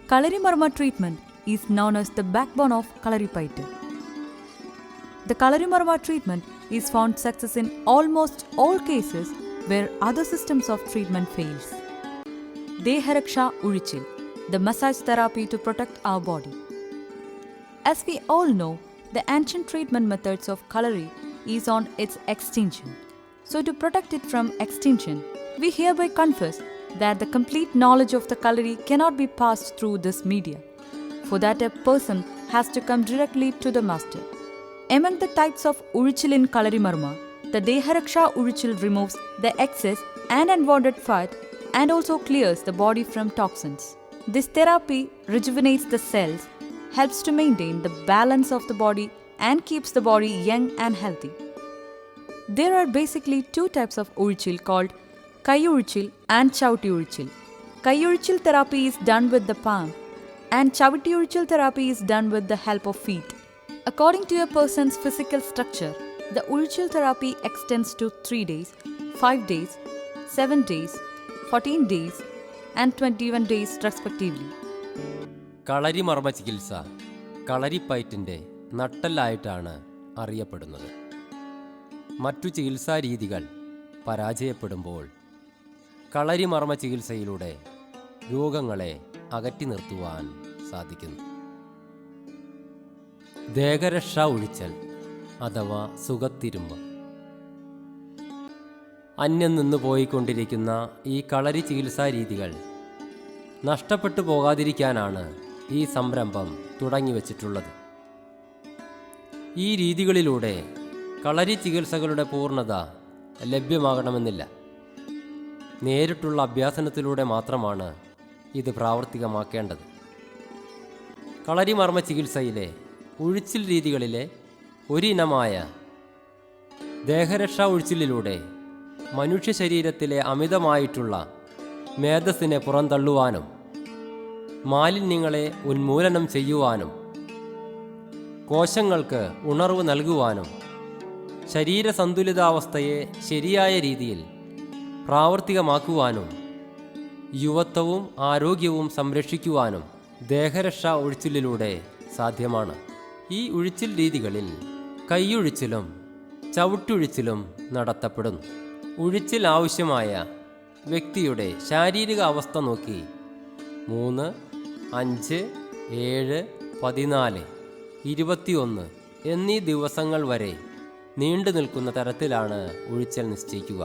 Kalarimarma treatment is known as the backbone of Kalaripayattu. The Kalarimarma treatment is found success in almost all cases where other systems of treatment fails. Deharaksha Ulichil, the massage therapy to protect our body. As we all know, the ancient treatment methods of Kalari is on its extinction. So to protect it from extinction, we hereby confess that the complete knowledge of the Kalari cannot be passed through this media. For that, a person has to come directly to the master. Among the types of Ulichil in Kalarimarma, the Deharaksha Ulichil removes the excess and unwanted fat and also clears the body from toxins. This therapy rejuvenates the cells, helps to maintain the balance of the body and keeps the body young and healthy. There are basically two types of Ulichil called Kai Ulichil and Chavatti Ulichil. Kai Ulichil therapy is done with the palm and Chavatti Ulichil therapy is done with the help of feet. According to a person's physical structure, the Ulichil therapy extends to 3 days, 5 days, 7 days, 14 days and 21 days respectively. കളരിമർമ്മ ചികിത്സ കളരിപ്പയറ്റിൻ്റെ നട്ടെല്ലായിട്ടാണ് അറിയപ്പെടുന്നത്. മറ്റു ചികിത്സാ രീതികൾ പരാജയപ്പെടുമ്പോൾ കളരിമർമ്മ ചികിത്സയിലൂടെ രോഗങ്ങളെ അകറ്റി നിർത്തുവാൻ സാധിക്കുന്നു. ദേഹരക്ഷ ഒഴിച്ചൽ അഥവാ സുഖത്തിരുമ്പ്. അന്യം നിന്നു പോയിക്കൊണ്ടിരിക്കുന്ന ഈ കളരി ചികിത്സാ രീതികൾ നഷ്ടപ്പെട്ടു പോകാതിരിക്കാനാണ് ഈ സംരംഭം തുടങ്ങിവച്ചിട്ടുള്ളത്. ഈ രീതികളിലൂടെ കളരി ചികിത്സകളുടെ പൂർണ്ണത ലഭ്യമാകണമെന്നില്ല. നേരിട്ടുള്ള അഭ്യാസനത്തിലൂടെ മാത്രമാണ് ഇത് പ്രാവർത്തികമാക്കേണ്ടത്. കളരിമർമ്മ ചികിത്സയിലെ ഉഴിച്ചിൽ രീതികളിലെ ഒരിനമായ ദേഹരക്ഷാ ഉഴിച്ചിലിലൂടെ മനുഷ്യ ശരീരത്തിലെ അമിതമായിട്ടുള്ള മേധസ്സിനെ പുറന്തള്ളുവാനും മാലിന്യങ്ങളെ ഉന്മൂലനം ചെയ്യുവാനും കോശങ്ങൾക്ക് ഉണർവ് നൽകുവാനും ശരീരസന്തുലിതാവസ്ഥയെ ശരിയായ രീതിയിൽ പ്രാവർത്തികമാക്കുവാനും യുവത്വവും ആരോഗ്യവും സംരക്ഷിക്കുവാനും ദേഹരക്ഷാ ഒഴിച്ചിലിലൂടെ സാധ്യമാണ്. ഈ ഒഴിച്ചിൽ രീതികളിൽ കൈയൊഴിച്ചിലും ചവിട്ടൊഴിച്ചിലും നടത്തപ്പെടുന്നു. ഒഴിച്ചിൽ ആവശ്യമായ വ്യക്തിയുടെ ശാരീരിക അവസ്ഥ നോക്കി 3, 5, 7, 14, 21 എന്നീ ദിവസങ്ങൾ വരെ നീണ്ടു നിൽക്കുന്ന തരത്തിലാണ് ഒഴിച്ചൽ നിശ്ചയിക്കുക.